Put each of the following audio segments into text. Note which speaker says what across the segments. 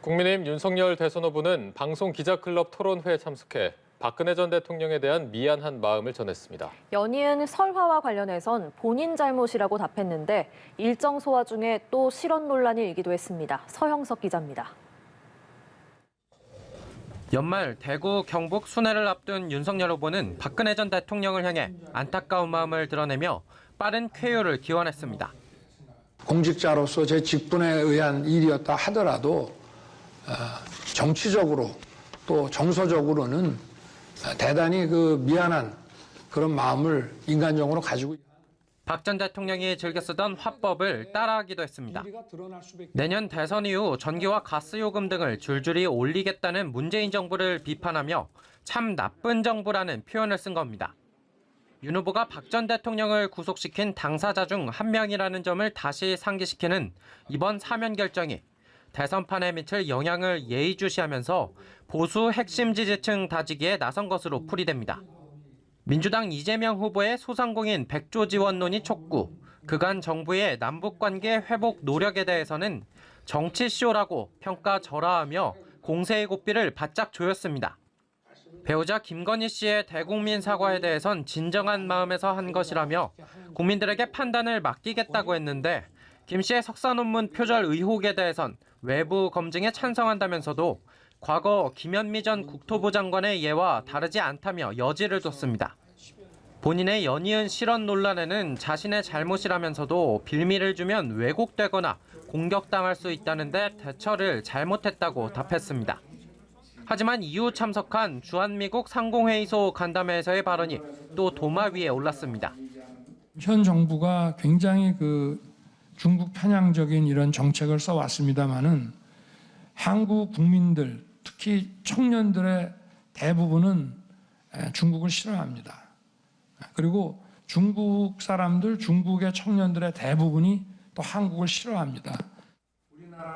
Speaker 1: 국민의힘 윤석열 대선 후보는 방송 기자클럽 토론회에 참석해 박근혜 전 대통령에 대한 미안한 마음을 전했습니다.
Speaker 2: 연이은 설화와 관련해선 본인 잘못이라고 답했는데 일정 소화 중에 또 실언 논란이 일기도 했습니다. 서형석 기자입니다.
Speaker 3: 연말 대구, 경북 순회를 앞둔 윤석열 후보는 박근혜 전 대통령을 향해 안타까운 마음을 드러내며 빠른 쾌유를 기원했습니다.
Speaker 4: 공직자로서 제 직분에 의한 일이었다 하더라도 정치적으로 또 정서적으로는 대단히 미안한 그런 마음을 인간적으로 가지고
Speaker 3: 박 전 대통령이 즐겨 쓰던 화법을 따라하기도 했습니다. 내년 대선 이후 전기와 가스 요금 등을 줄줄이 올리겠다는 문재인 정부를 비판하며 참 나쁜 정부라는 표현을 쓴 겁니다. 윤 후보가 박 전 대통령을 구속시킨 당사자 중 한 명이라는 점을 다시 상기시키는 이번 사면 결정이 대선판에 미칠 영향을 예의주시하면서 보수 핵심 지지층 다지기에 나선 것으로 풀이됩니다. 민주당 이재명 후보의 소상공인 100조 지원론이 촉구, 그간 정부의 남북관계 회복 노력에 대해서는 정치쇼라고 평가절하하며 공세의 고삐를 바짝 조였습니다. 배우자 김건희 씨의 대국민 사과에 대해선 진정한 마음에서 한 것이라며 국민들에게 판단을 맡기겠다고 했는데 김 씨의 석사 논문 표절 의혹에 대해선 외부 검증에 찬성한다면서도 과거 김현미 전 국토부 장관의 예와 다르지 않다며 여지를 뒀습니다. 본인의 연이은 실언 논란에는 자신의 잘못이라면서도 빌미를 주면 왜곡되거나 공격당할 수 있다는데 대처를 잘못했다고 답했습니다. 하지만 이후 참석한 주한미국 상공회의소 간담회에서의 발언이 또 도마 위에 올랐습니다.
Speaker 5: 현 정부가 굉장히 중국 편향적인 이런 정책을 써왔습니다마는 한국 국민들, 특히 청년들의 대부분은 중국을 싫어합니다. 그리고 중국 사람들, 중국의 청년들의 대부분이 또 한국을 싫어합니다.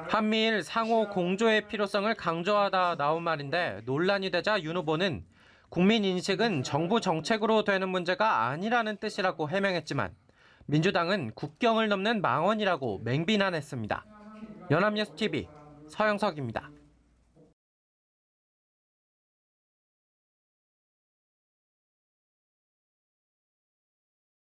Speaker 3: 한미일 상호 공조의 필요성을 강조하다 나온 말인데 논란이 되자 윤 후보는 국민 인식은 정부 정책으로 되는 문제가 아니라는 뜻이라고 해명했지만 민주당은 국경을 넘는 망언이라고 맹비난했습니다. 연합뉴스TV 서영석입니다.